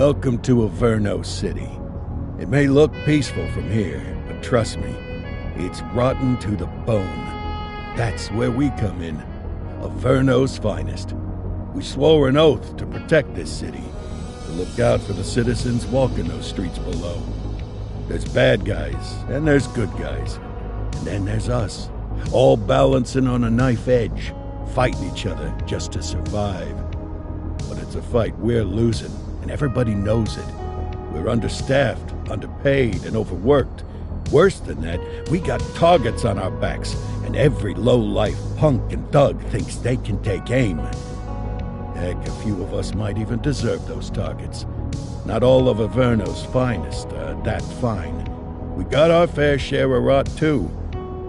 Welcome to Averno City. It may look peaceful from here, but trust me, it's rotten to the bone. That's where we come in. Averno's finest. We swore an oath to protect this city, to look out for the citizens walking those streets below. There's bad guys, and there's good guys. And then there's us, all balancing on a knife edge, fighting each other just to survive. But it's a fight we're losing, and everybody knows it. We're understaffed, underpaid, and overworked. Worse than that, we got targets on our backs, and every low-life punk and thug thinks they can take aim. Heck, a few of us might even deserve those targets. Not all of Averno's finest are that fine. We got our fair share of rot, too.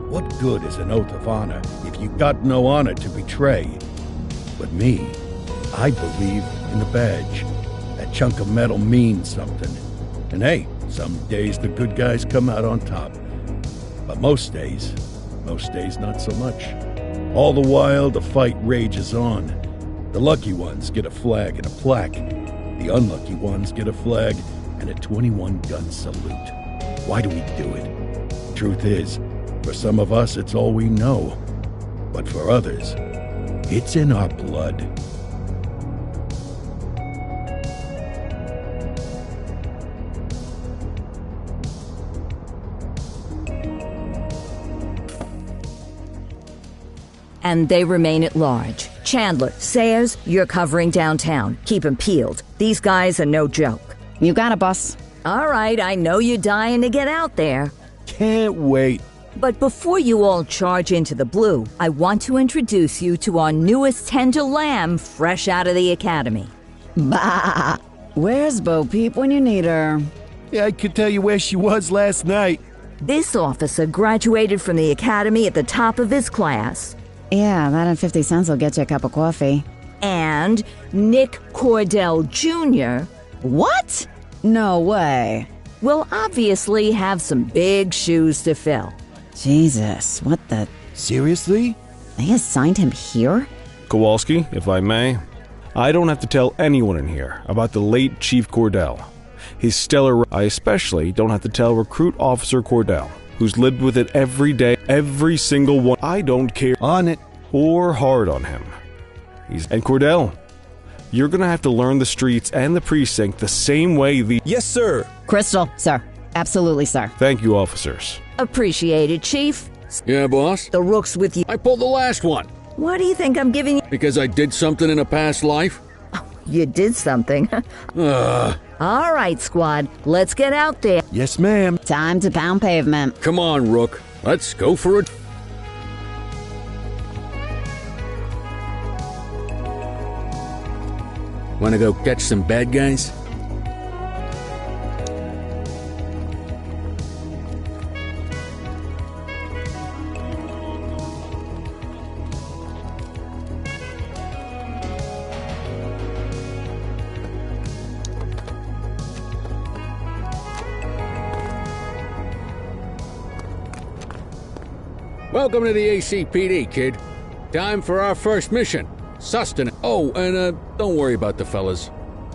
What good is an oath of honor if you got no honor to betray? But me, I believe in the badge. That chunk of metal means something. And hey, some days the good guys come out on top. But most days not so much. All the while, the fight rages on. The lucky ones get a flag and a plaque. The unlucky ones get a flag and a 21-gun salute. Why do we do it? Truth is, for some of us, it's all we know. But for others, it's in our blood. And they remain at large. Chandler, Sayers, you're covering downtown. Keep 'em peeled. These guys are no joke. You got it, boss. All right, I know you're dying to get out there. Can't wait. But before you all charge into the blue, I want to introduce you to our newest tender lamb fresh out of the academy. Bah! Where's Bo Peep when you need her? Yeah, I could tell you where she was last night. This officer graduated from the academy at the top of his class. Yeah, that and 50 cents will get you a cup of coffee. And Nick Cordell Jr. What? No way. will obviously have some big shoes to fill. Jesus, what the... Seriously? They assigned him here? Kowalski, if I may, I don't have to tell anyone in here about the late Chief Cordell. His stellar... I especially don't have to tell Recruit Officer Cordell, who's lived with it every day, every single one. I don't care On it. or hard on him. And Cordell, you're gonna have to learn the streets and the precinct the same way the... Yes, sir. Crystal, sir. Absolutely, sir. Thank you, officers. Appreciated, Chief. Yeah, boss? The rook's with you. I pulled the last one. What do you think I'm giving you? Because I did something in a past life? You did something. All right, squad. Let's get out there. Yes, ma'am. Time to pound pavement. Come on, Rook. Let's go for it. Wanna go catch some bad guys? Welcome to the ACPD, kid. Time for our first mission. Sustenance. Oh, and don't worry about the fellas.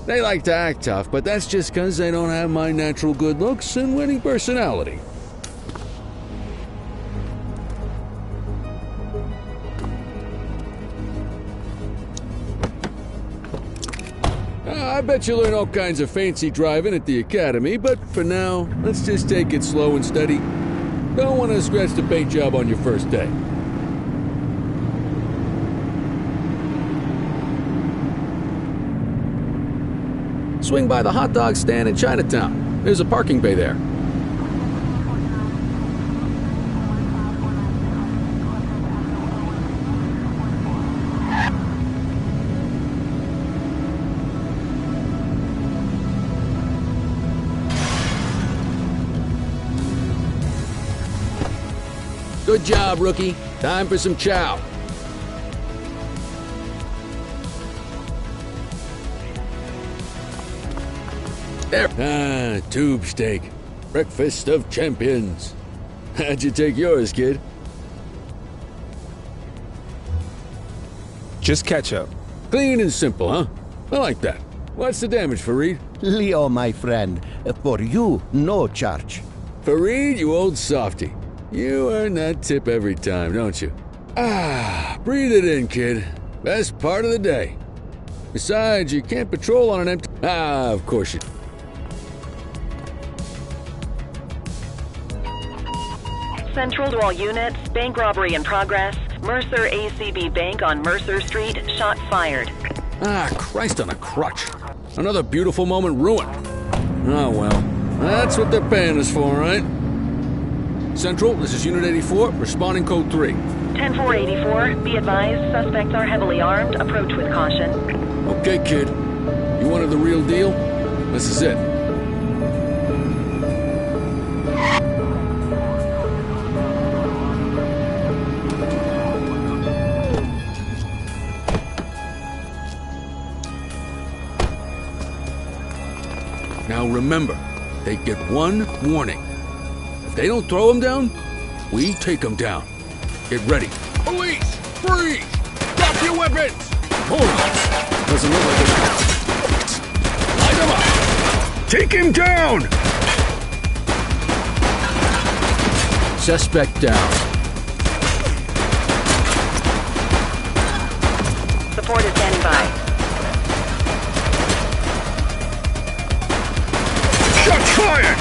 They like to act tough, but that's just because they don't have my natural good looks and winning personality. I bet you learn all kinds of fancy driving at the academy, but for now, let's just take it slow and steady. Don't want to scratch the paint job on your first day. Swing by the hot dog stand in Chinatown. There's a parking bay there. Good job, rookie. Time for some chow. There. Tube steak. Breakfast of champions. How'd you take yours, kid? Just ketchup. Clean and simple, huh? I like that. What's the damage, Fareed? Leo, my friend, for you, no charge. Fareed, you old softy. You earn that tip every time, don't you? Breathe it in, kid. Best part of the day. Besides, you can't patrol on an empty... of course you... Central to all units, bank robbery in progress. Mercer ACB Bank on Mercer Street, shot fired. Christ on a crutch. Another beautiful moment ruined. Oh well, that's what they're paying us for, right? Central, this is Unit 84, responding code 3. 10-484, be advised, suspects are heavily armed, approach with caution. Okay, kid. You wanted the real deal? This is it. Now remember, they get one warning. If they don't throw them down, we take them down. Get ready. Police! Freeze! Drop your weapons! Hold on. Doesn't look like this. Light him up! Take him down! Suspect down. Support is standing by. Shots fired!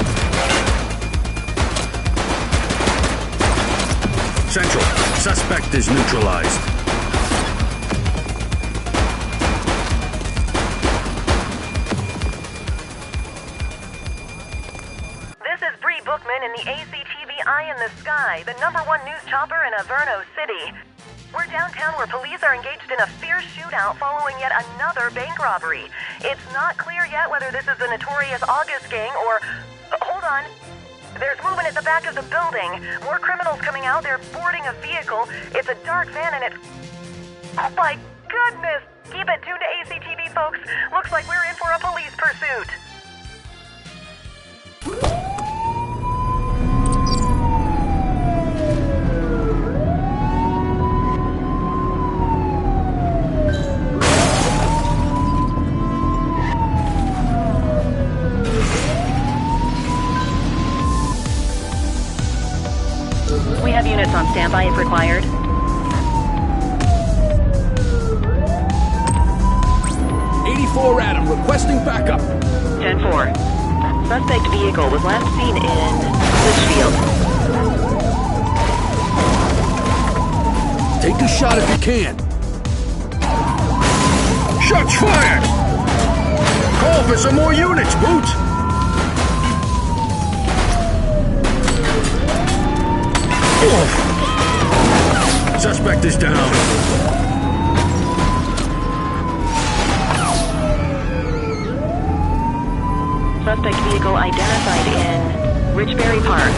Central, suspect is neutralized. This is Bree Bookman in the ACTV Eye in the Sky, the #1 news chopper in Averno City. We're downtown where police are engaged in a fierce shootout following yet another bank robbery. It's not clear yet whether this is the notorious August gang or... hold on. There's movement at the back of the building. More criminals coming out. They're boarding a vehicle. It's a dark van and it's... oh my goodness! Keep it tuned to ACTV, folks. Looks like we're in for a police pursuit. We have units on standby if required. Adam, requesting backup. 10-4. Suspect vehicle was last seen in Litchfield. Take a shot if you can. Shots fired! Call for some more units, Boots! Suspect is down. Suspect vehicle identified in Richbury Park.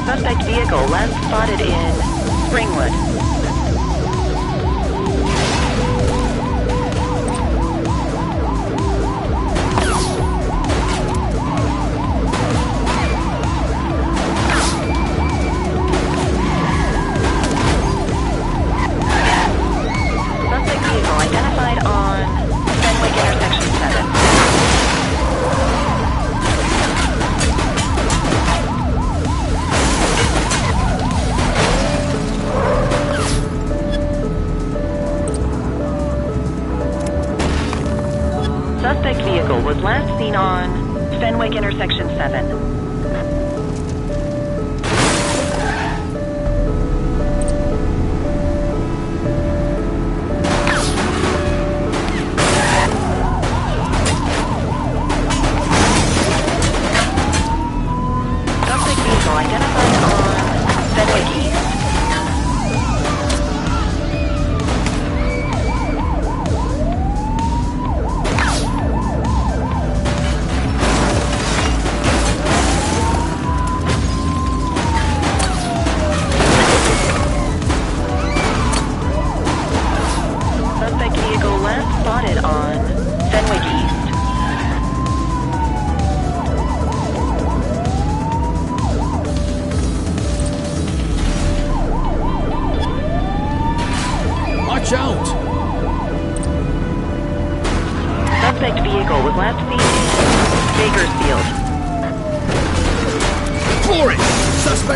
Suspect vehicle last spotted in Springwood. Suspect vehicle was last seen on Fenwick Intersection 7. Suspect vehicle identified on Fenwick East.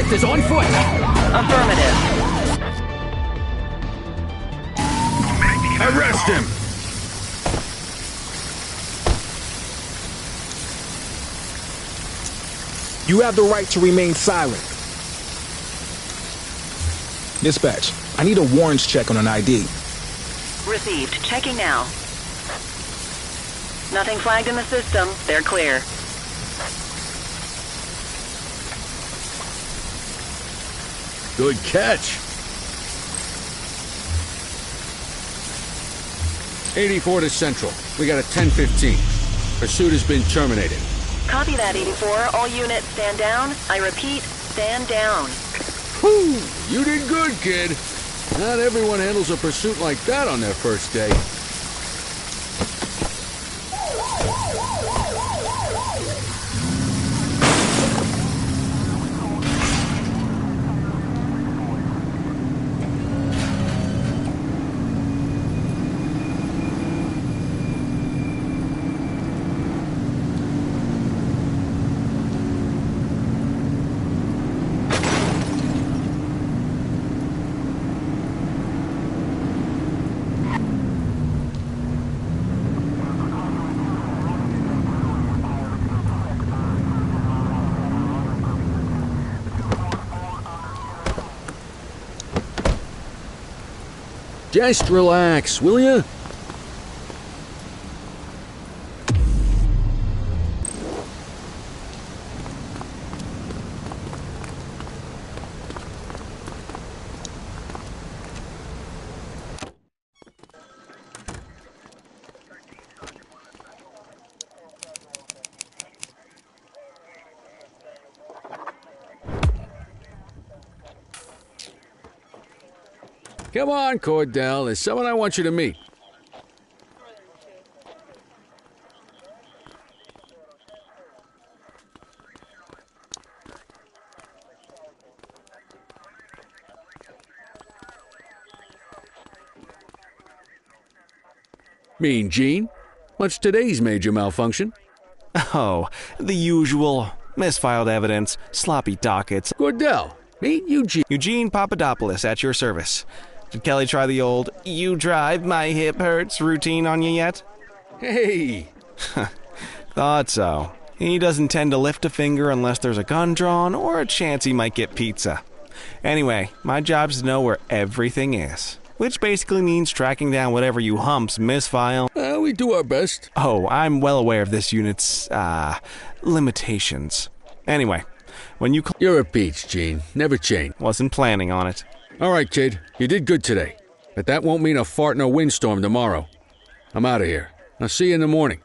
suspect is on foot. Affirmative. Arrest him. You have the right to remain silent. Dispatch, I need a warrants check on an ID. Received. Checking now. Nothing flagged in the system. They're clear. Good catch. 84 to Central. We got a 10-15. Pursuit has been terminated. Copy that, 84. All units stand down. I repeat, stand down. Whew, you did good, kid. Not everyone handles a pursuit like that on their first day. Just relax, will ya? Come on, Cordell. There's someone I want you to meet. Mean Gene? What's today's major malfunction? Oh, the usual. Misfiled evidence, sloppy dockets. Cordell, meet Eugene. Eugene Papadopoulos at your service. Did Kelly try the old, "you drive, my hip hurts" routine on you yet? Hey! Thought so. He doesn't tend to lift a finger unless there's a gun drawn or a chance he might get pizza. Anyway, my job's to know where everything is. Which basically means tracking down whatever you humps misfile. We do our best. Oh, I'm well aware of this unit's, limitations. Anyway, when you You're a peach, Gene. Never change. wasn't planning on it. All right, kid. You did good today. But that won't mean a fart in a windstorm tomorrow. I'm out of here. I'll see you in the morning.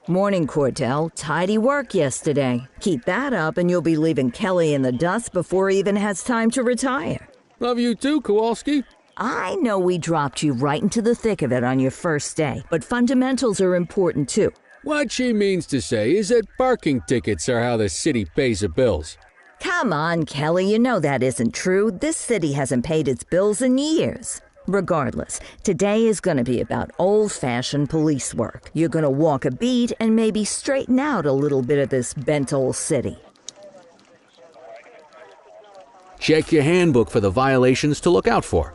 Morning, Cordell. Tidy work yesterday. Keep that up and you'll be leaving Kelly in the dust before he even has time to retire. Love you too, Kowalski. I know we dropped you right into the thick of it on your first day, but fundamentals are important too. What she means to say is that parking tickets are how the city pays the bills. Come on, Kelly, you know that isn't true. This city hasn't paid its bills in years. Regardless, today is going to be about old-fashioned police work. You're going to walk a beat and maybe straighten out a little bit of this bent old city. Check your handbook for the violations to look out for.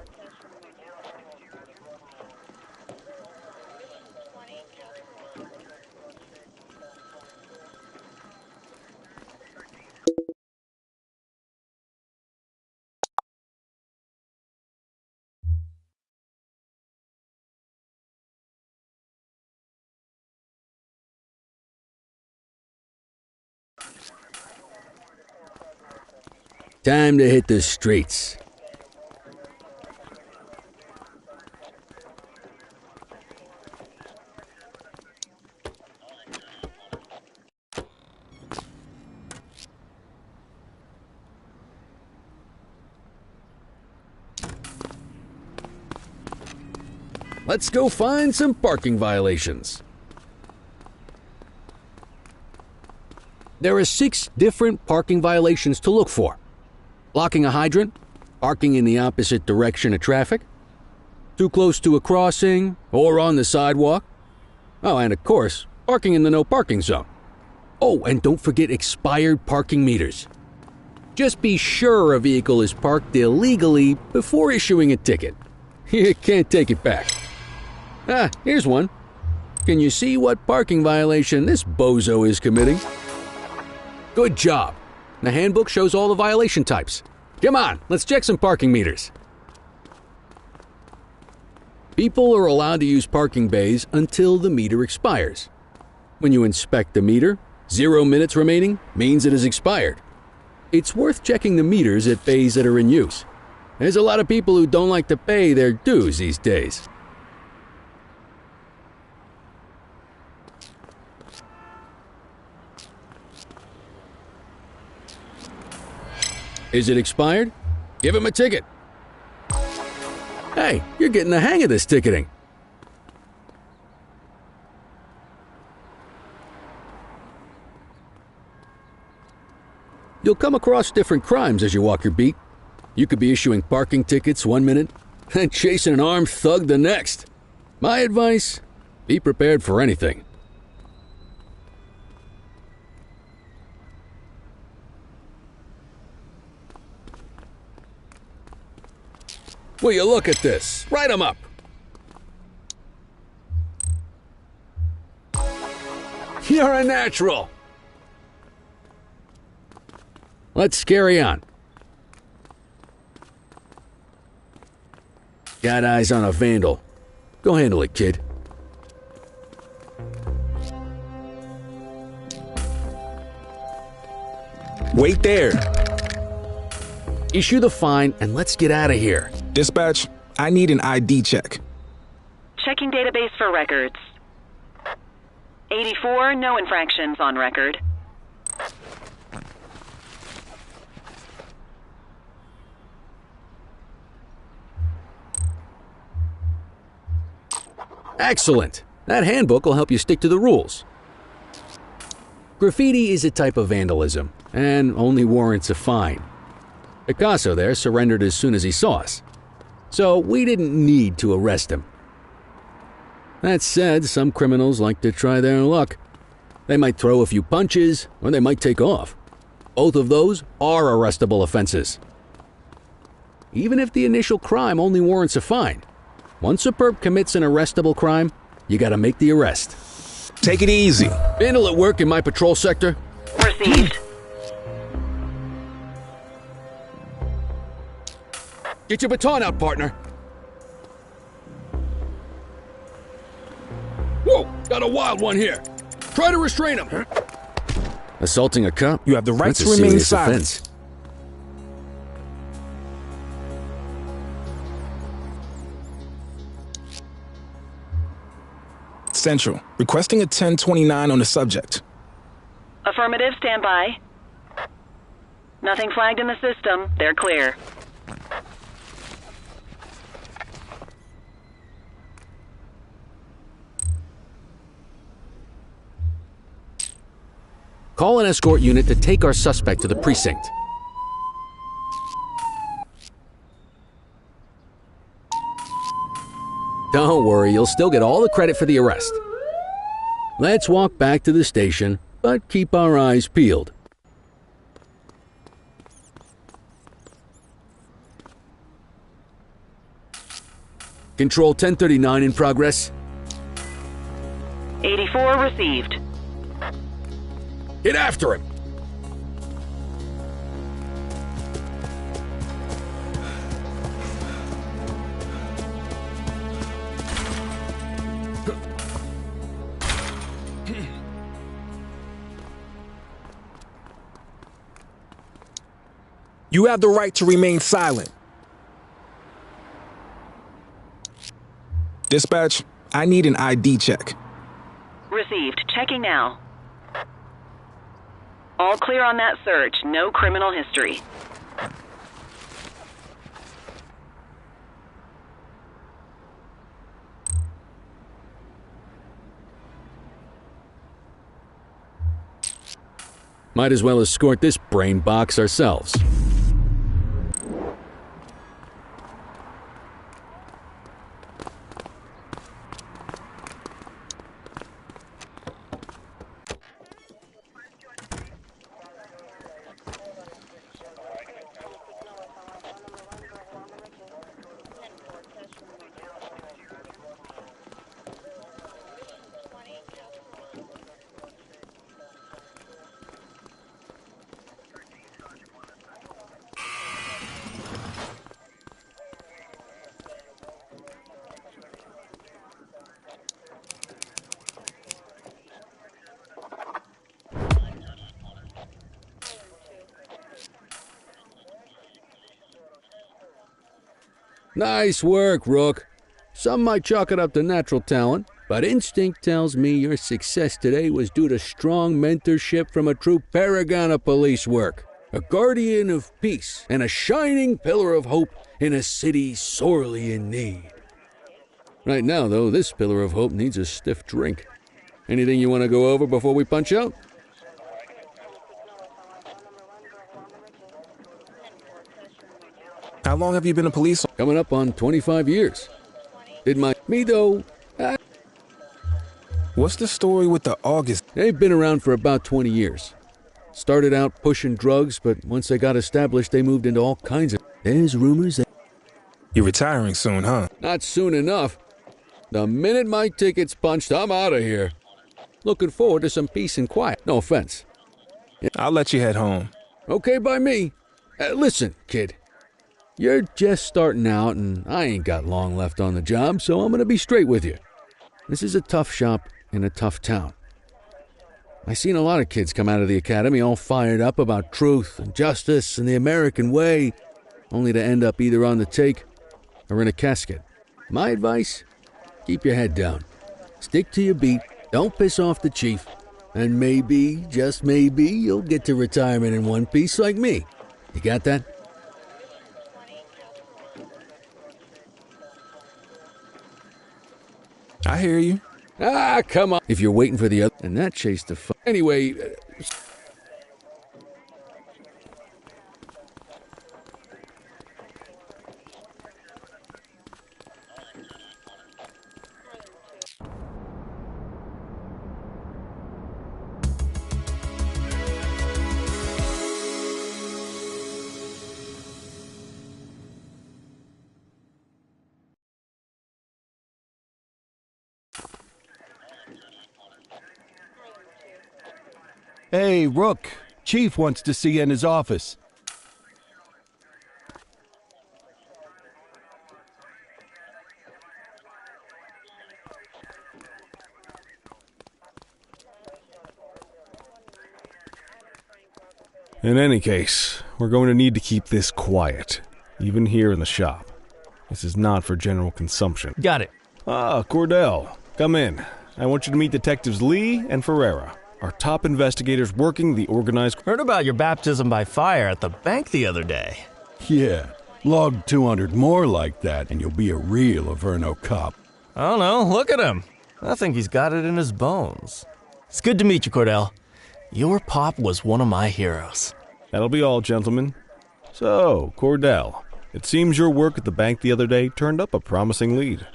Time to hit the streets. let's go find some parking violations. There are 6 different parking violations to look for. Blocking a hydrant, parking in the opposite direction of traffic, too close to a crossing or on the sidewalk. Oh, and of course, parking in the no parking zone. Oh, and don't forget expired parking meters. Just be sure a vehicle is parked illegally before issuing a ticket. You can't take it back. Ah, here's one. Can you see what parking violation this bozo is committing? Good job. The handbook shows all the violation types. Come on, let's check some parking meters. People are allowed to use parking bays until the meter expires. When you inspect the meter, 0 minutes remaining means it has expired. It's worth checking the meters at bays that are in use. There's a lot of people who don't like to pay their dues these days. Is it expired? Give him a ticket. Hey, you're getting the hang of this ticketing. You'll come across different crimes as you walk your beat. You could be issuing parking tickets 1 minute and chasing an armed thug the next. My advice, be prepared for anything. Will you look at this? Write 'em up. You're a natural. Let's carry on. Got eyes on a vandal. Go handle it, kid. Wait there. Issue the fine and let's get out of here. Dispatch, I need an ID check. Checking database for records. 84, no infractions on record. Excellent. That handbook will help you stick to the rules. Graffiti is a type of vandalism and only warrants a fine. Picasso there surrendered as soon as he saw us, so we didn't need to arrest him. That said, some criminals like to try their luck. They might throw a few punches, or they might take off. Both of those are arrestable offenses. Even if the initial crime only warrants a fine, once a perp commits an arrestable crime, you gotta make the arrest. Take it easy. Vandal at work in my patrol sector? Received. Get your baton out, partner. Whoa, got a wild one here. Try to restrain him. Assaulting a cop? You have the right That's to a remain serious silent. offense. Central, requesting a 1029 on the subject. Affirmative, stand by. Nothing flagged in the system. They're clear. Call an escort unit to take our suspect to the precinct. Don't worry, you'll still get all the credit for the arrest. Let's walk back to the station, but keep our eyes peeled. Control 1039 in progress. 84 received. Get after him! You have the right to remain silent. Dispatch, I need an ID check. Received. Checking now. All clear on that search. No criminal history. Might as well escort this brain box ourselves. Nice work, Rook. Some might chalk it up to natural talent, but instinct tells me your success today was due to strong mentorship from a true paragon of police work, a guardian of peace, and a shining pillar of hope in a city sorely in need. Right now, though, this pillar of hope needs a stiff drink. Anything you want to go over before we punch out? How long have you been a police? Coming up on 25 years. Me, though, What's the story with the August? they've been around for about 20 years. Started out pushing drugs, but once they got established, they moved into all kinds of... There's rumors that... You're retiring soon, huh? Not soon enough. The minute my ticket's punched, I'm out of here. Looking forward to some peace and quiet. No offense. I'll let you head home. Okay by me. Listen, kid. You're just starting out, and I ain't got long left on the job, so I'm going to be straight with you. This is a tough shop in a tough town. I seen a lot of kids come out of the academy all fired up about truth and justice and the American way, only to end up either on the take or in a casket. My advice? Keep your head down. Stick to your beat. Don't piss off the chief. And maybe, just maybe, you'll get to retirement in one piece like me. You got that? I hear you. Ah, come on. If you're waiting for the other... And that chased the Anyway... Hey, Rook. Chief wants to see you in his office. In any case, we're going to need to keep this quiet, even here in the shop. This is not for general consumption. Got it. Ah, Cordell, come in. I want you to meet Detectives Lee and Ferreira, our top investigators working the organized... Heard about your baptism by fire at the bank the other day. Yeah, log 200 more like that and you'll be a real Averno cop. I don't know, look at him. I think he's got it in his bones. It's good to meet you, Cordell. Your pop was one of my heroes. That'll be all, gentlemen. So, Cordell, it seems your work at the bank the other day turned up a promising lead.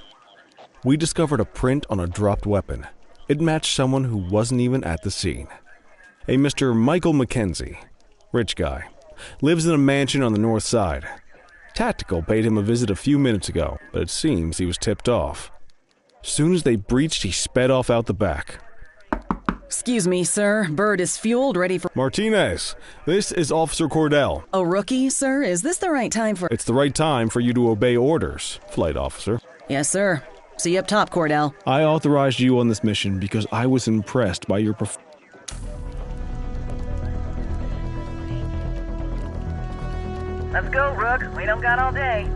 We discovered a print on a dropped weapon. It matched someone who wasn't even at the scene. A Mr. Michael Mackenzie, rich guy, lives in a mansion on the north side. Tactical paid him a visit a few minutes ago, but it seems he was tipped off. Soon as they breached, he sped off out the back. Excuse me, sir. Bird is fueled, ready for... Martinez, this is Officer Cordell. A rookie, sir? Is this the right time for... It's the right time for you to obey orders, flight officer. Yes, sir. See you up top, Cordell. I authorized you on this mission because I was impressed by your Let's go, Rook. We don't got all day.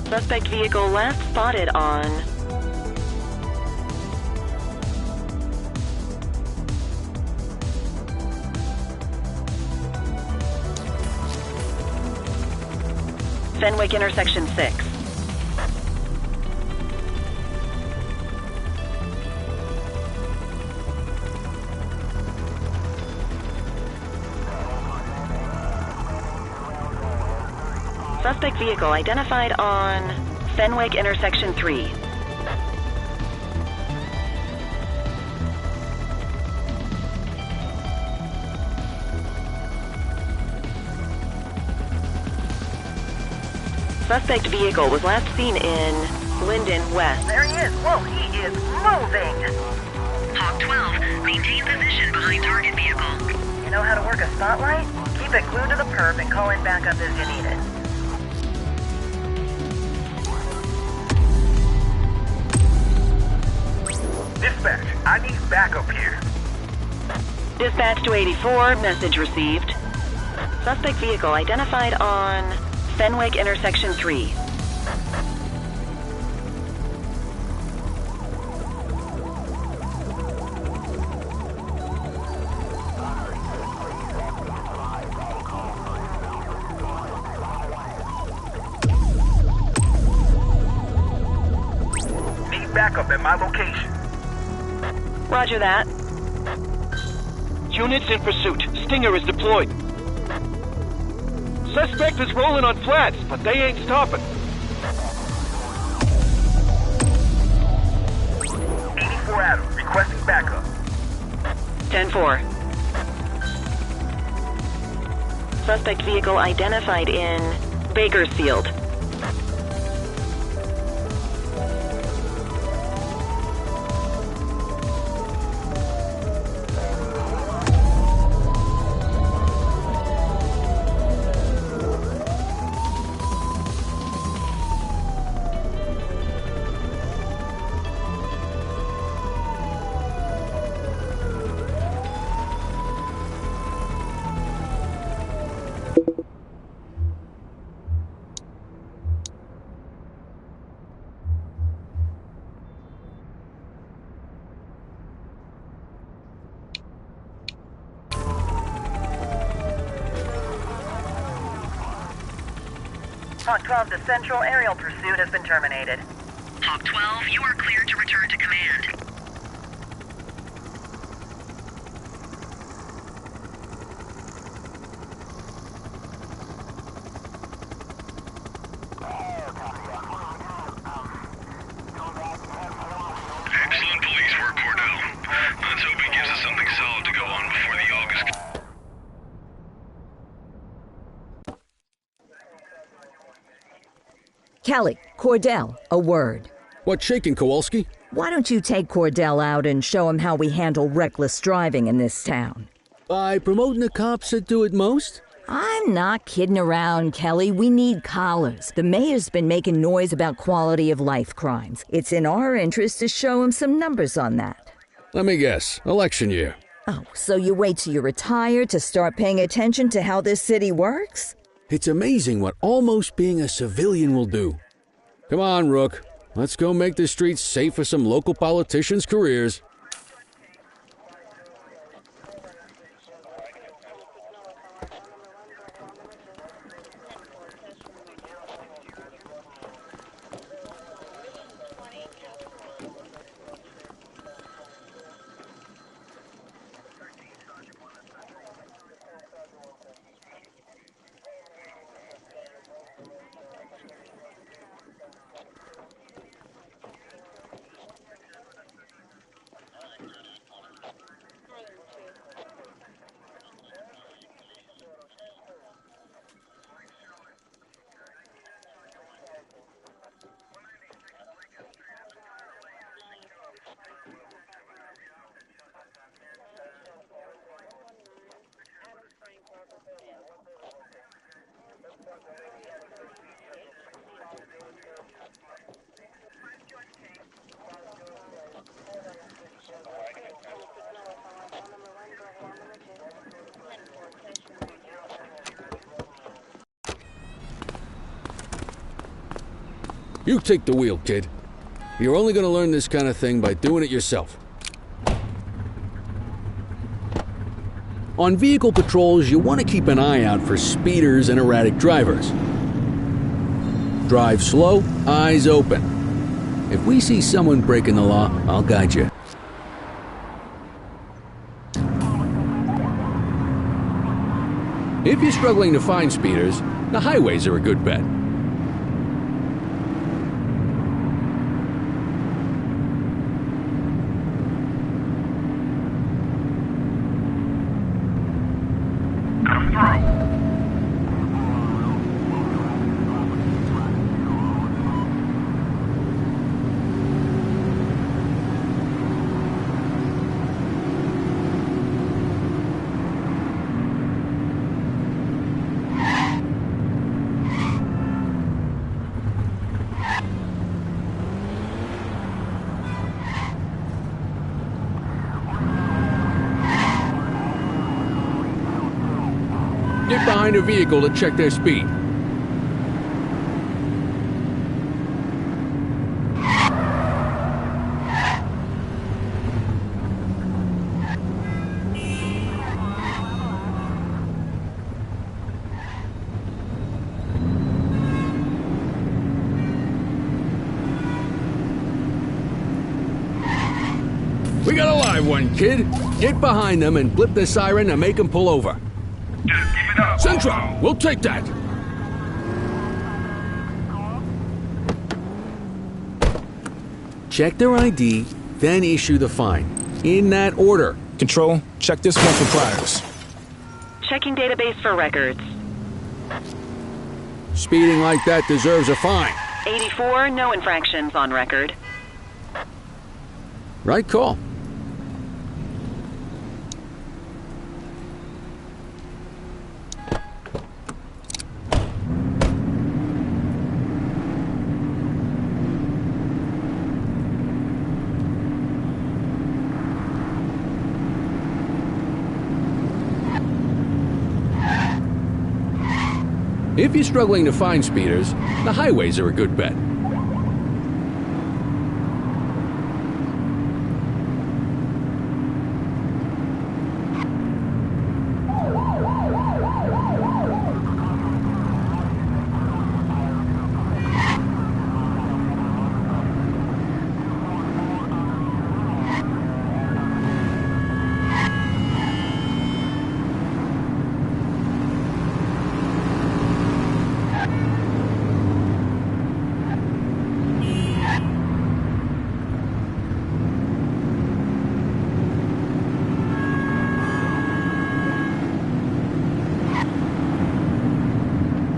Suspect vehicle last spotted on Fenwick intersection 6. Suspect vehicle identified on Fenwick intersection 3. Suspect vehicle was last seen in Linden West. There he is. Whoa, he is moving. Hawk 12, maintain position behind target vehicle. You know how to work a spotlight? Keep it glued to the perp and call in backup as you need it. Dispatch, I need backup here. Dispatch to 84, message received. Suspect vehicle identified on Fenwick intersection 3. Need backup at my location. Roger that. Units in pursuit. Stinger is deployed. Suspect is rolling on flats, but they ain't stopping. 84 Adam, requesting backup. 10-4. Suspect vehicle identified in Bakersfield. Hawk 12, the central aerial pursuit has been terminated. Hawk 12, you are cleared to return to command. Excellent police work, Cordell. Let's hope he gives us something solid to go on before the August. Kelly, Cordell, a word. What's shaking, Kowalski? Why don't you take Cordell out and show him how we handle reckless driving in this town? By promoting the cops that do it most? I'm not kidding around, Kelly. We need collars. The mayor's been making noise about quality of life crimes. It's in our interest to show him some numbers on that. Let me guess. Election year. Oh, so you wait till you retire to start paying attention to how this city works? It's amazing what almost being a civilian will do. Come on, Rook. Let's go make the streets safe for some local politicians' careers. You take the wheel, kid. You're only going to learn this kind of thing by doing it yourself. On vehicle patrols, you want to keep an eye out for speeders and erratic drivers. Drive slow, eyes open. If we see someone breaking the law, I'll guide you. If you're struggling to find speeders, the highways are a good bet. Get behind a vehicle to check their speed. We got a live one, kid. Get behind them and blip the siren and make them pull over. Central, we'll take that. Check their ID, then issue the fine. In that order. Control, check this one for priors. Checking database for records. Speeding like that deserves a fine. 84, no infractions on record. Right call. If you're struggling to find speeders, the highways are a good bet.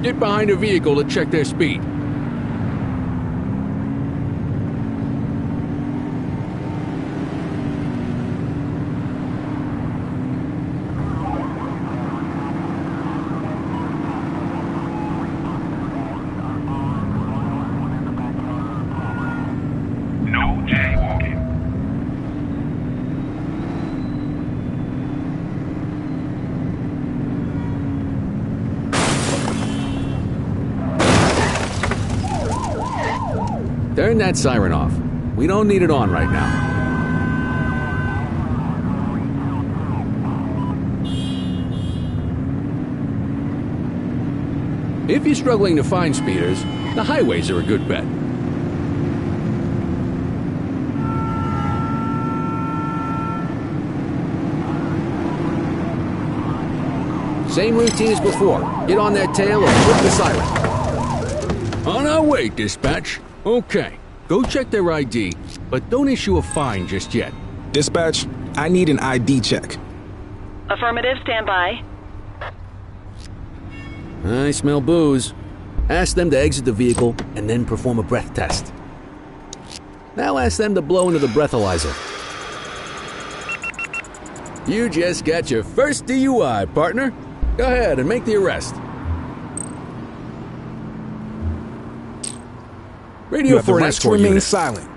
Get behind a vehicle to check their speed. No jaywalking. Turn that siren off. We don't need it on right now. If you're struggling to find speeders, the highways are a good bet. Same routine as before. Get on that tail and flip the siren. On our way, dispatch. Okay, go check their ID, but don't issue a fine just yet. Dispatch, I need an ID check. Affirmative, stand by. I smell booze. Ask them to exit the vehicle and then perform a breath test. Now ask them to blow into the breathalyzer. You just got your first DUI, partner. Go ahead and make the arrest. Radio You have for the an right to escort remain unit. silent.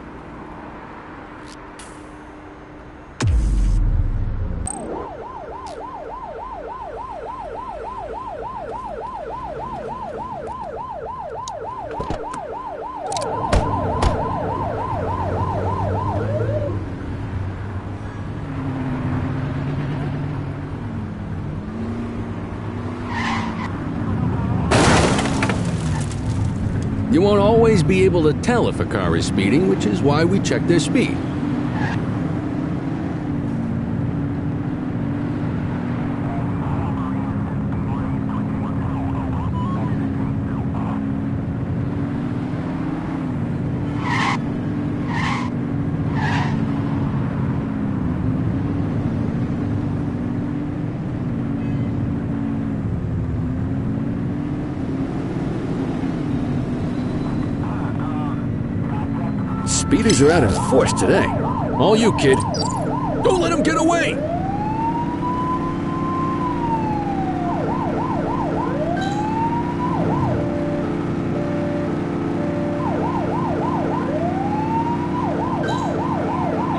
You won't always be able to tell if a car is speeding, which is why we check their speed. Speeders are out in force today. All you, kid. Don't let him get away!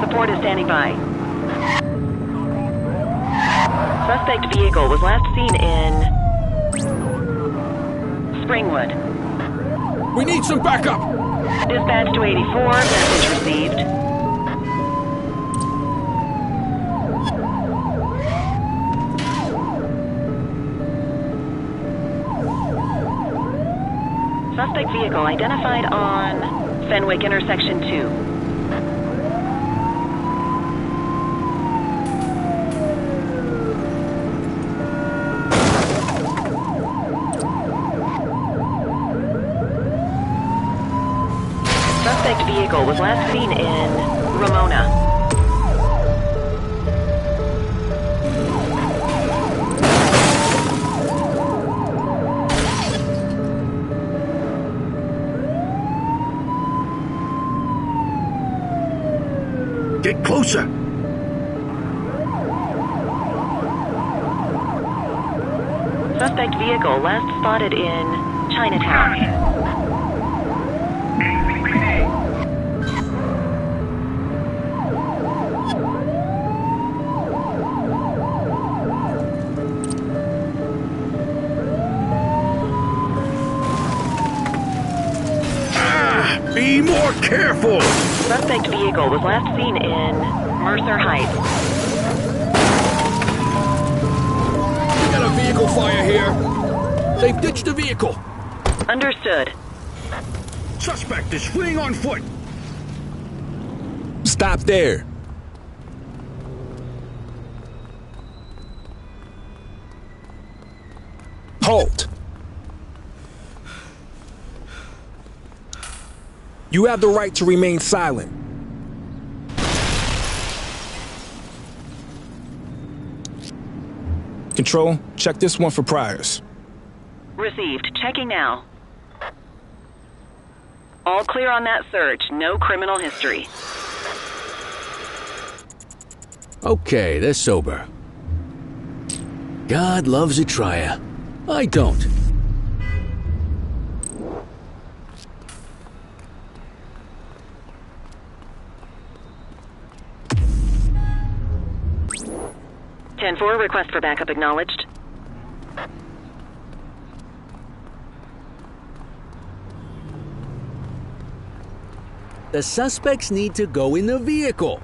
Support is standing by. Suspect vehicle was last seen in Springwood. We need some backup! Dispatch to 84, message received. Suspect vehicle identified on Fenwick intersection 2. Suspect vehicle was last seen in Ramona. Get closer! Suspect vehicle last spotted in Chinatown. Be more careful! Suspect vehicle was last seen in Mercer Heights. We got a vehicle fire here. They've ditched the vehicle. Understood. Suspect is fleeing on foot. Stop there. Halt. You have the right to remain silent. Control, check this one for priors. Received. Checking now. All clear on that search. No criminal history. Okay, they're sober. God loves a trier. I don't. Ten-4, request for backup acknowledged. The suspects need to go in the vehicle.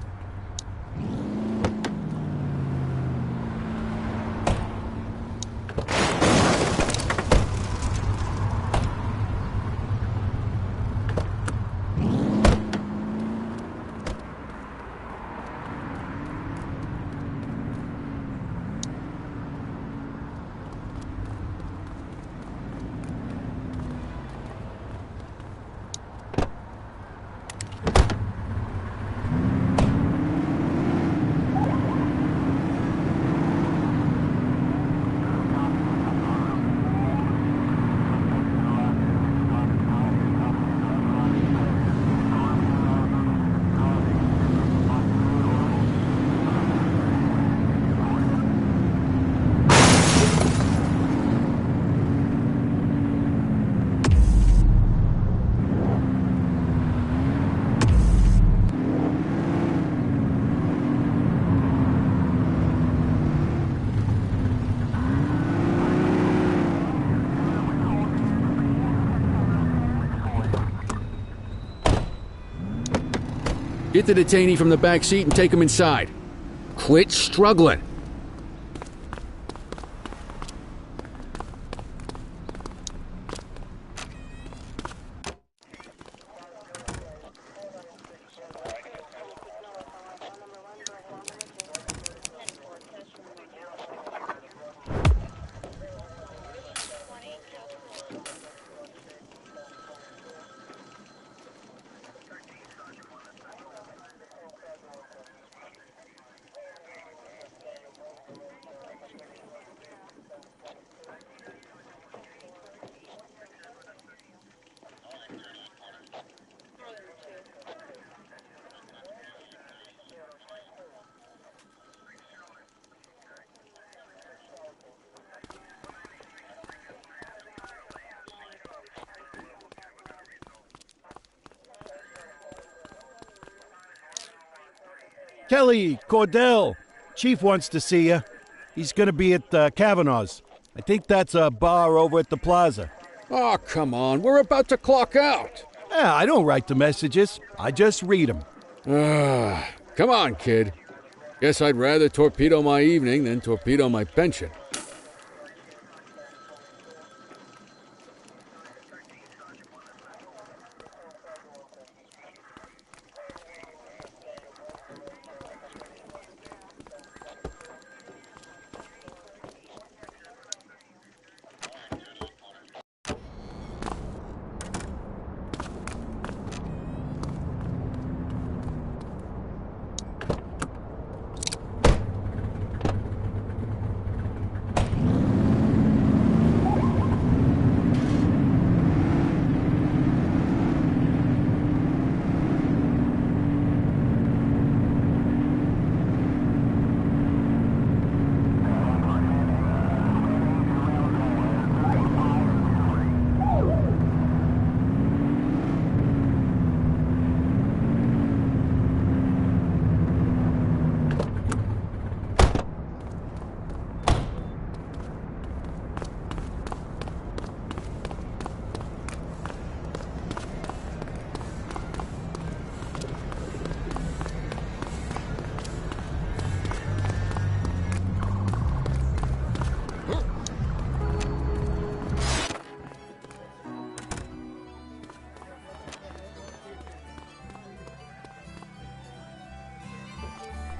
Get the detainee from the back seat and take him inside. Quit struggling. Kelly, Cordell, Chief wants to see you. He's gonna be at Kavanaugh's. I think that's a bar over at the plaza. Oh, come on. We're about to clock out. Yeah, I don't write the messages. I just read them. Come on, kid. Guess I'd rather torpedo my evening than torpedo my pension.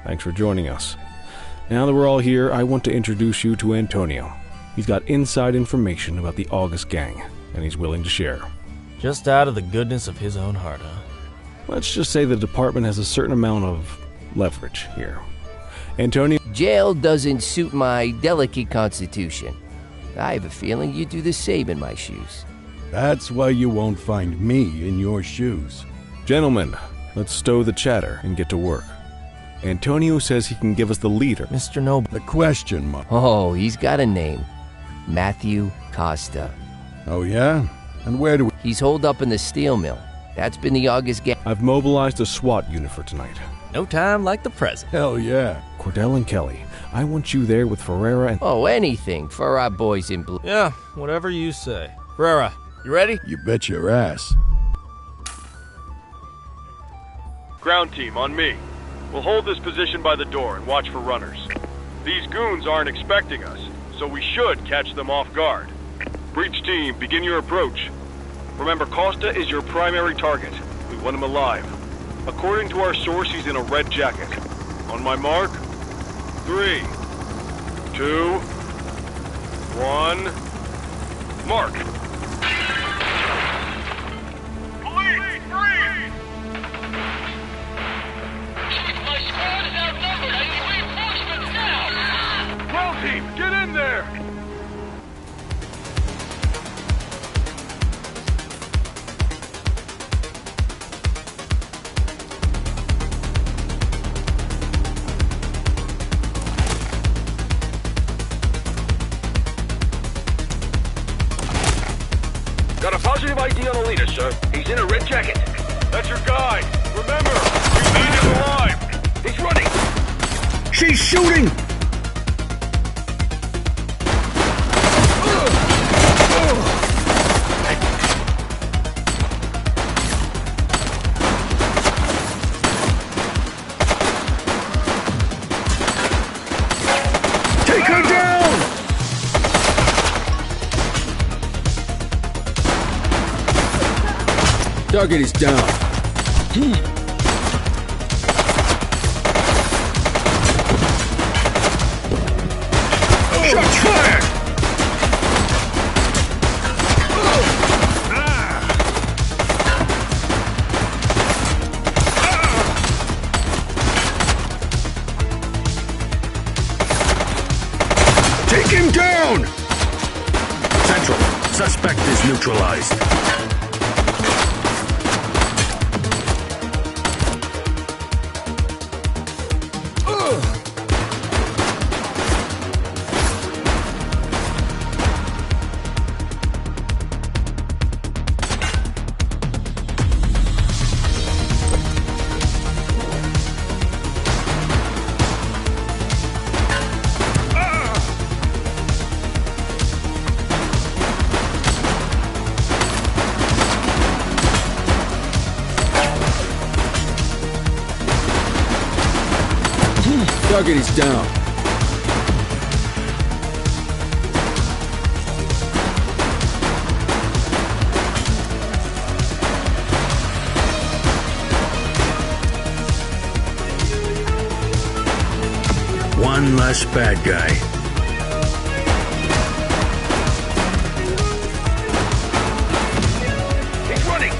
Thanks for joining us. Now that we're all here, I want to introduce you to Antonio. He's got inside information about the August gang, and he's willing to share. Just out of the goodness of his own heart, huh? Let's just say the department has a certain amount of leverage here. Antonio? Jail doesn't suit my delicate constitution. I have a feeling you do the same in my shoes. That's why you won't find me in your shoes. Gentlemen, let's stow the chatter and get to work. Antonio says he can give us the leader. Mr. Noble. The question mark. Oh, he's got a name. Matthew Costa. Oh, yeah? And where do we... He's holed up in the steel mill. That's been the August gang. I've mobilized a SWAT unit for tonight. No time like the present. Hell yeah. Cordell and Kelly, I want you there with Ferreira and... Oh, anything for our boys in blue. Yeah, whatever you say. Ferreira, you ready? You bet your ass. Ground team, on me. We'll hold this position by the door and watch for runners. These goons aren't expecting us, so we should catch them off guard. Breach team, begin your approach. Remember, Costa is your primary target. We want him alive. According to our source, he's in a red jacket. On my mark, 3, 2, 1, mark. Police, freeze! My squad is outnumbered. I need reinforcements now! Ground team, get in there! Got a positive ID on the leader, sir. He's in a red jacket. That's your guy. Remember, you need him alive. He's running. She's shooting! Take her down! Target is down. Shots fired! Take him down! Central, suspect is neutralized. Target is down. One less bad guy. He's running!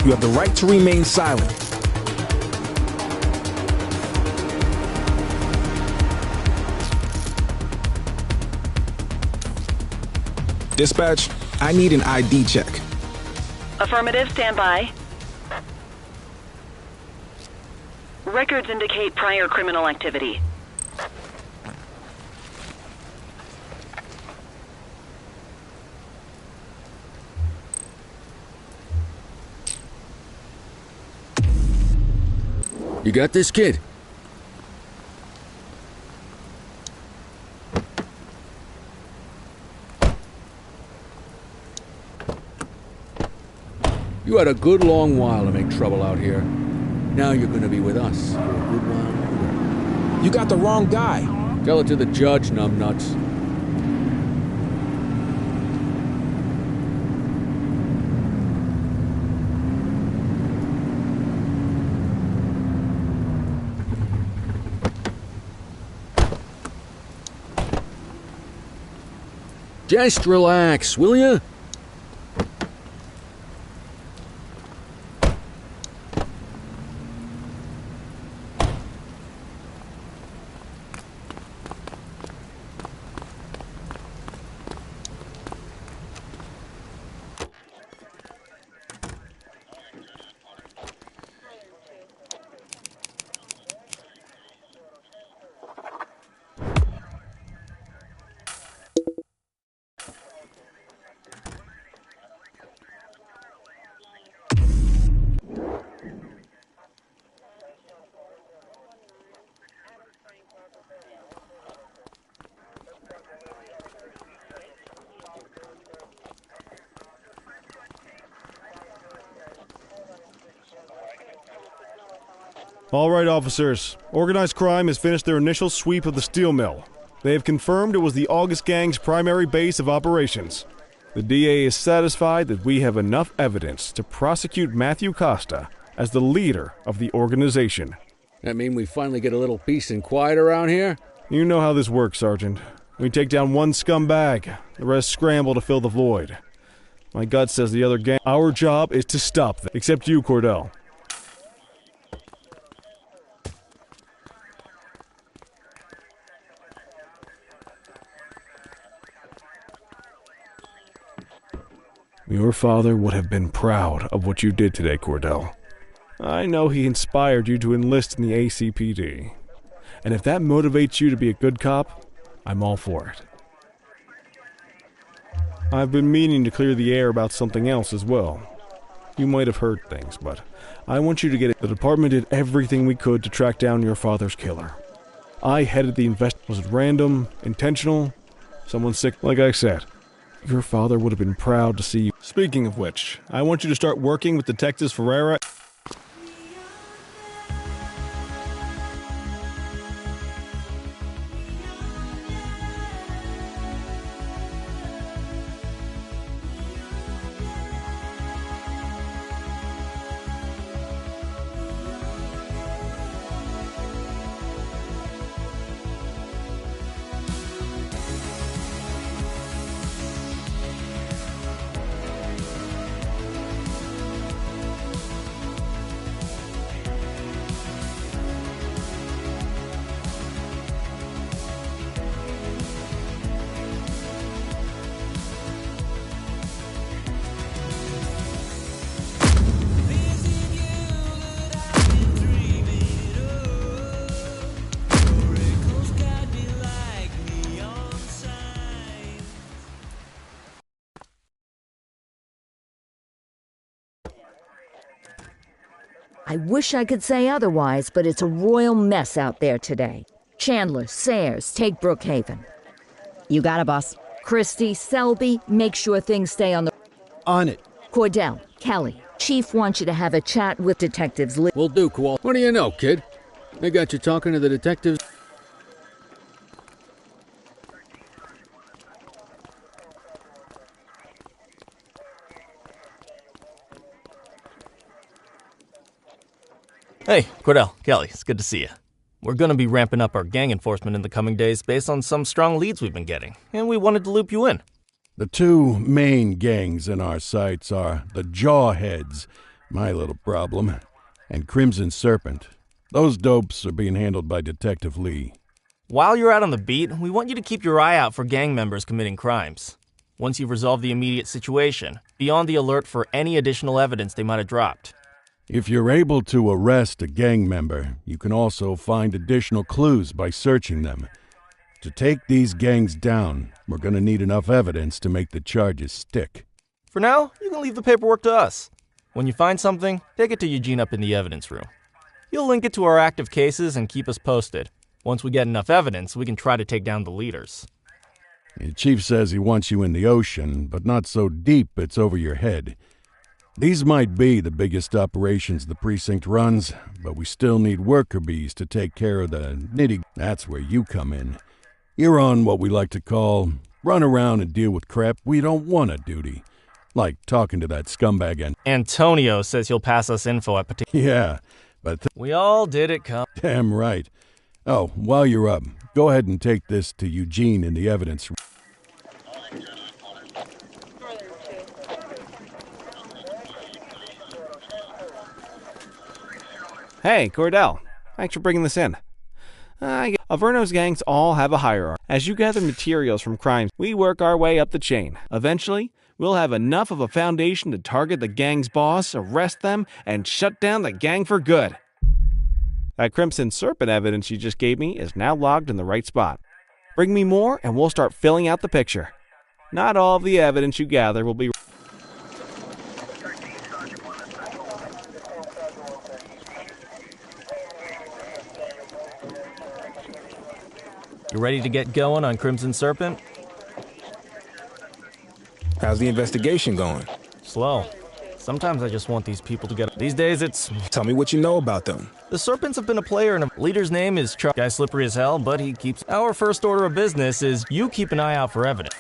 You have the right to remain silent. Dispatch, I need an ID check. Affirmative, stand by. Records indicate prior criminal activity. You got this, kid? You had a good long while to make trouble out here. Now you're gonna be with us for a good while. You got the wrong guy. Tell it to the judge, numbnuts. Just relax, will ya? All right, officers. Organized crime has finished their initial sweep of the steel mill. They have confirmed it was the August Gang's primary base of operations. The DA is satisfied that we have enough evidence to prosecute Matthew Costa as the leader of the organization. That mean we finally get a little peace and quiet around here? You know how this works, Sergeant. We take down one scumbag, the rest scramble to fill the void. My gut says the other gang. Our job is to stop them. Except you, Cordell. Your father would have been proud of what you did today, Cordell. I know he inspired you to enlist in the ACPD. And if that motivates you to be a good cop, I'm all for it. I've been meaning to clear the air about something else as well. You might have heard things, but I want you to get it. The department did everything we could to track down your father's killer. I headed the investigation. Was it random? Intentional? Someone sick? Like I said, your father would have been proud to see you. Speaking of which, I want you to start working with Detectives Ferreira. I wish I could say otherwise, but it's a royal mess out there today. Chandler, Sayers, take Brookhaven. You got it, boss. Christie, Selby, make sure things stay on the... On it. Cordell, Kelly, Chief wants you to have a chat with Detectives Lee. Will do, Kowal. What do you know, kid? They got you talking to the detectives. Hey, Cordell, Kelly, it's good to see you. We're going to be ramping up our gang enforcement in the coming days based on some strong leads we've been getting, and we wanted to loop you in. The two main gangs in our sights are the Jawheads, my little problem, and Crimson Serpent. Those dopes are being handled by Detective Lee. While you're out on the beat, we want you to keep your eye out for gang members committing crimes. Once you've resolved the immediate situation, be on the alert for any additional evidence they might have dropped. If you're able to arrest a gang member, you can also find additional clues by searching them. To take these gangs down, we're going to need enough evidence to make the charges stick. For now, you can leave the paperwork to us. When you find something, take it to Eugene up in the evidence room. He'll link it to our active cases and keep us posted. Once we get enough evidence, we can try to take down the leaders. The chief says he wants you in the ocean, but not so deep it's over your head. These might be the biggest operations the precinct runs, but we still need worker bees to take care of the nitty. That's where you come in. You're on what we like to call run around and deal with crap we don't want to duty. Like talking to that scumbag and... Antonio says he'll pass us info at particular... Yeah, but... We all did it, Damn right. Oh, while you're up, go ahead and take this to Eugene in the evidence room. Hey, Cordell. Thanks for bringing this in. Averno's gangs all have a hierarchy. As you gather materials from crimes, we work our way up the chain. Eventually, we'll have enough of a foundation to target the gang's boss, arrest them, and shut down the gang for good. That Crimson Serpent evidence you just gave me is now logged in the right spot. Bring me more, and we'll start filling out the picture. Not all of the evidence you gather will be... You ready to get going on Crimson Serpent? How's the investigation going? Slow. Sometimes I just want these people to get... These days, it's... Tell me what you know about them. The Serpents have been a player, and a leader's name is Chuck. Guy slippery as hell, but he keeps... Our first order of business is you keep an eye out for evidence.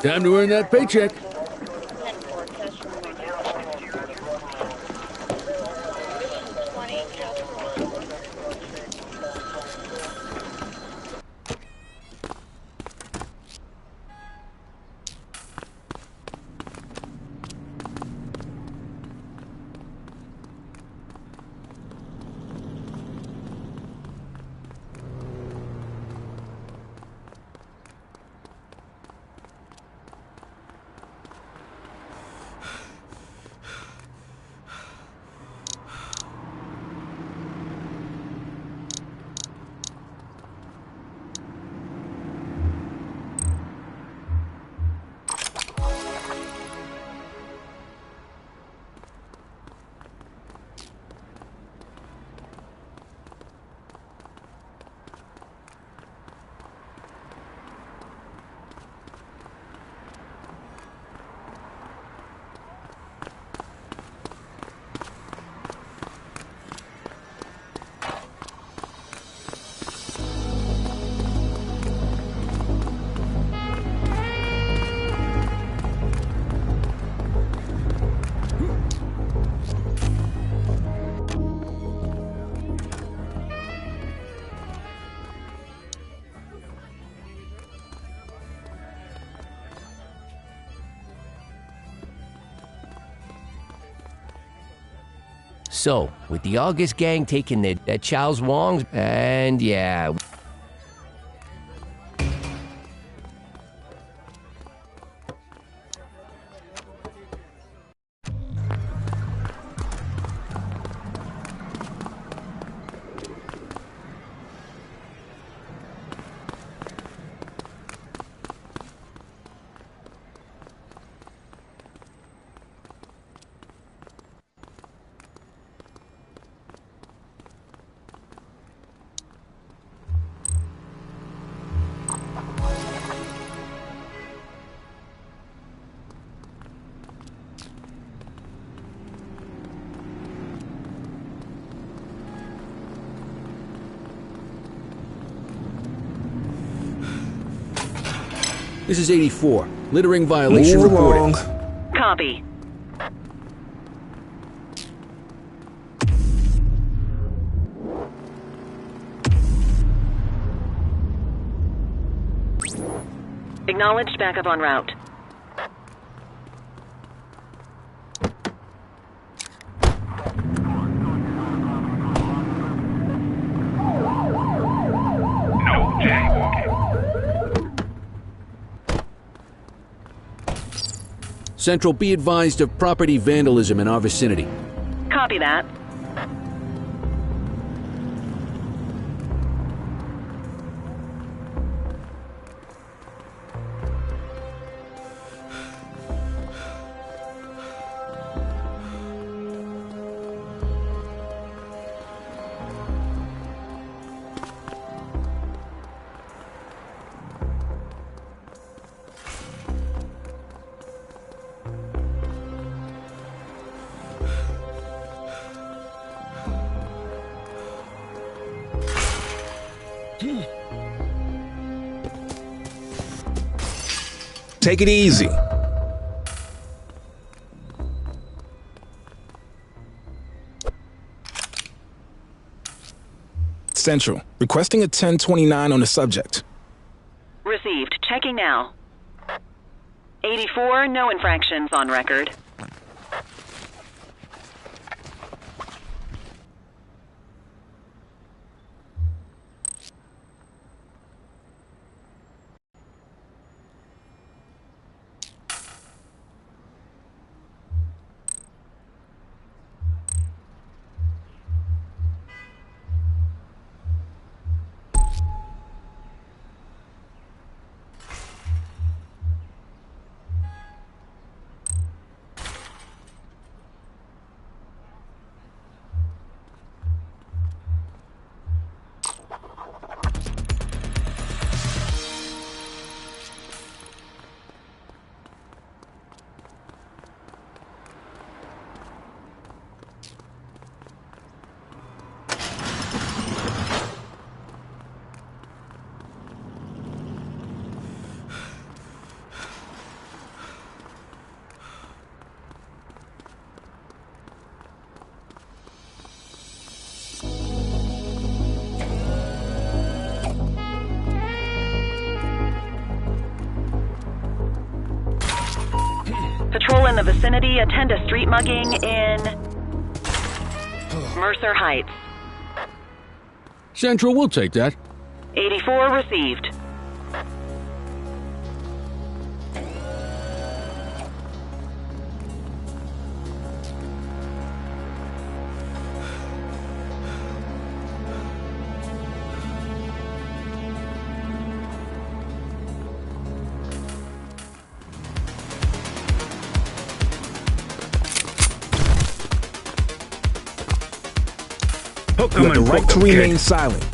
Time to earn that paycheck. So, with the August gang taking that Charles Wong's, and yeah... This is 84. Littering violation reported. Copy. Acknowledged, backup en route. Central, be advised of property vandalism in our vicinity. Copy that. Take it easy. Central, requesting a 1029 on the subject. Received. Checking now. 84, no infractions on record. patrol in the vicinity, attend a street mugging in Mercer Heights. Central, we'll take that. 84 received. You have the right to remain silent.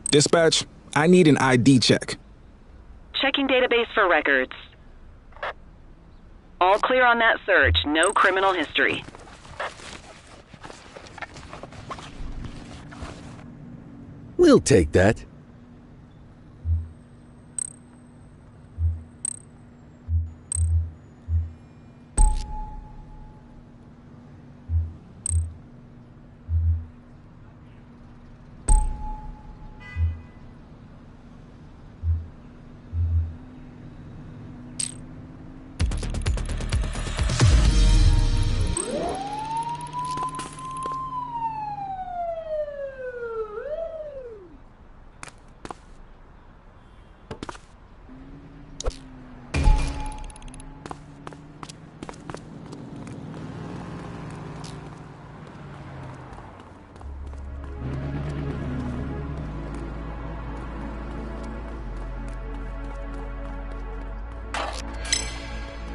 Dispatch, I need an ID check. Checking database for records. All clear on that search. No criminal history. We'll take that.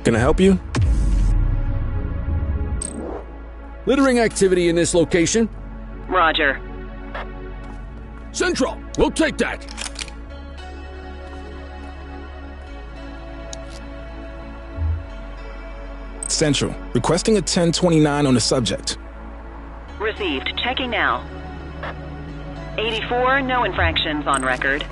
Can I help you? Littering activity in this location? Roger. Central, we'll take that. Central, requesting a 1029 on the subject. Received. Checking now. 84, no infractions on record.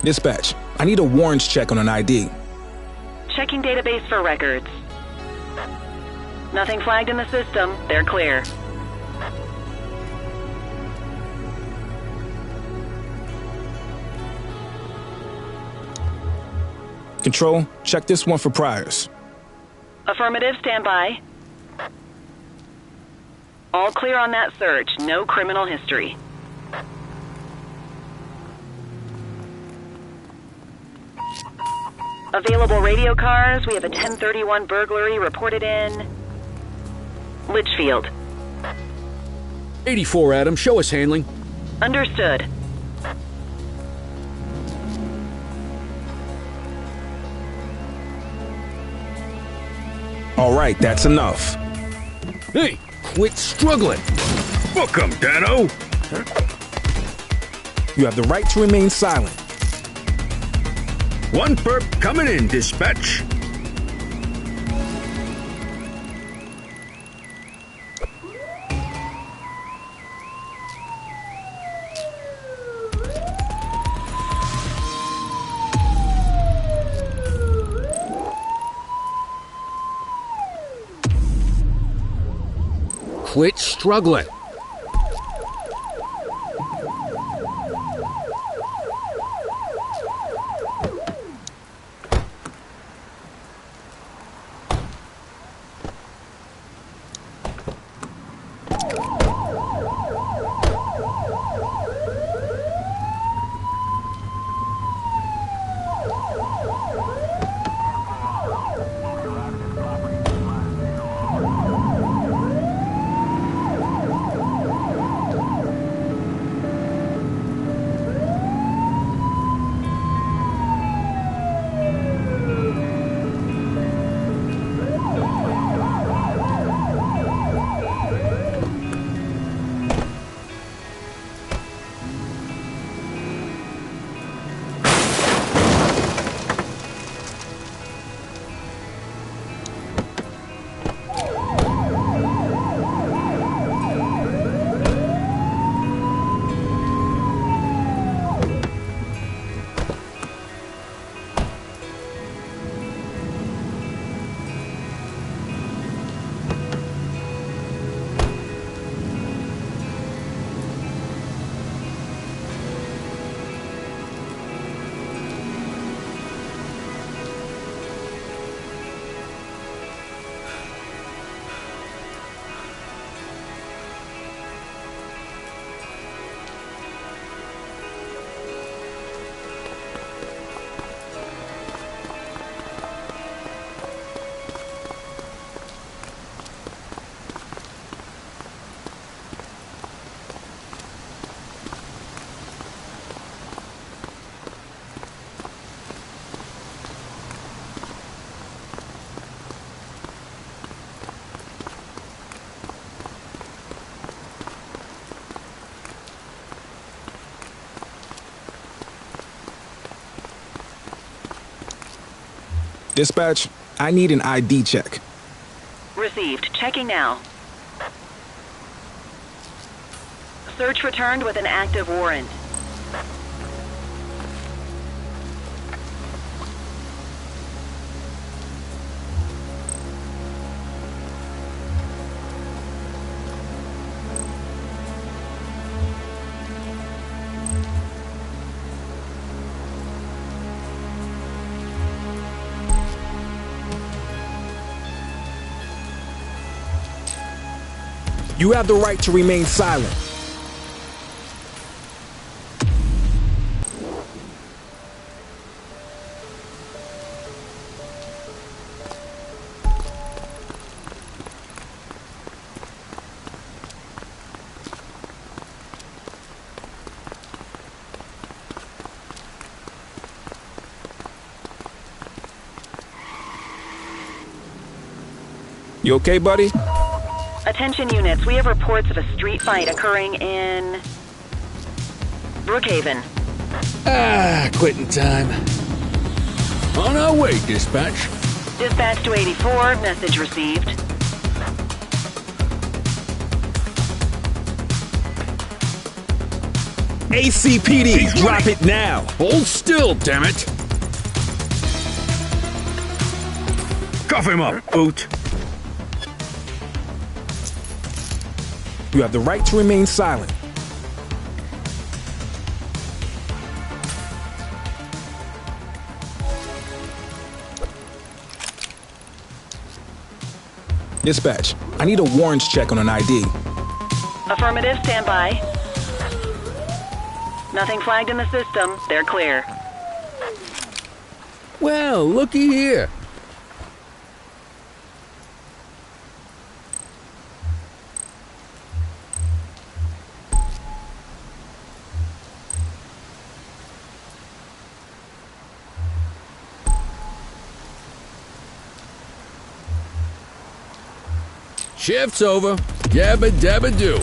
Dispatch, I need a warrants check on an ID. Checking database for records. Nothing flagged in the system. They're clear. Control, check this one for priors. Affirmative, stand by. All clear on that search. No criminal history. Available radio cars. We have a 1031 burglary reported in Litchfield. 84, Adam. Show us handling. Understood. All right, that's enough. Hey, quit struggling. Book 'em, Dano. You have the right to remain silent. One perp coming in, dispatch. Quit struggling. Dispatch, I need an ID check. Received. Checking now. Search returned with an active warrant. You have the right to remain silent. You okay, buddy? Attention units, we have reports of a street fight occurring in Brookhaven. Quitting time. On our way, dispatch. Dispatch to 84, message received. ACPD, drop it now. Hold still, damn it. Cuff him up, boot. You have the right to remain silent. Dispatch, I need a warrants check on an ID. Affirmative, stand by. Nothing flagged in the system. They're clear. Well, looky here. Shift's over. Yabba dabba do.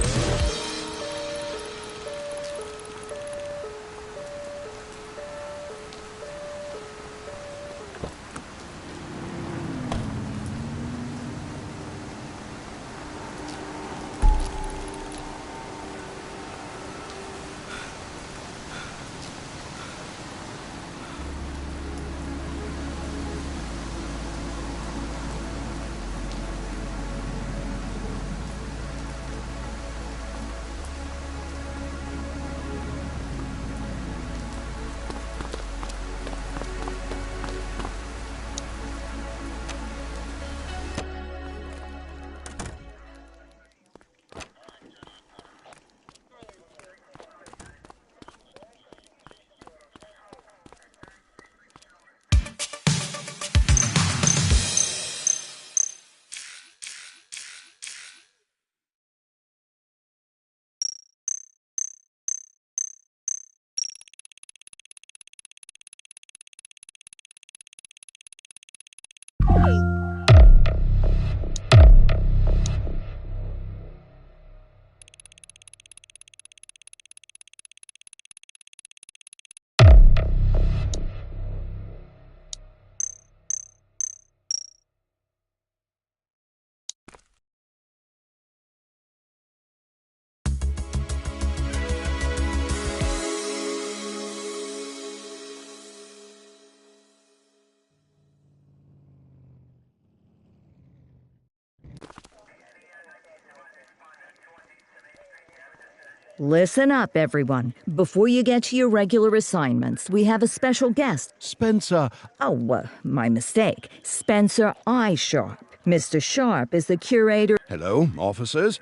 Listen up, everyone. Before you get to your regular assignments, we have a special guest. Spencer. Oh, my mistake. Spencer I. Sharp. Mr. Sharp is the curator. Hello, officers.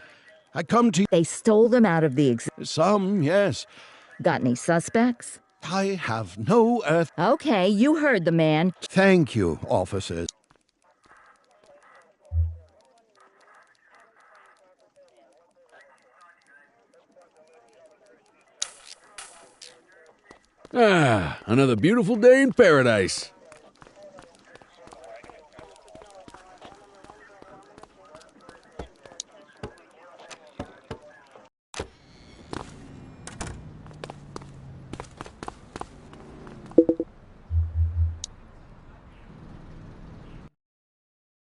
I come to... They stole them out of the Some, yes. Got any suspects? I have no earth... Okay, you heard the man. Thank you, officers. Another beautiful day in paradise.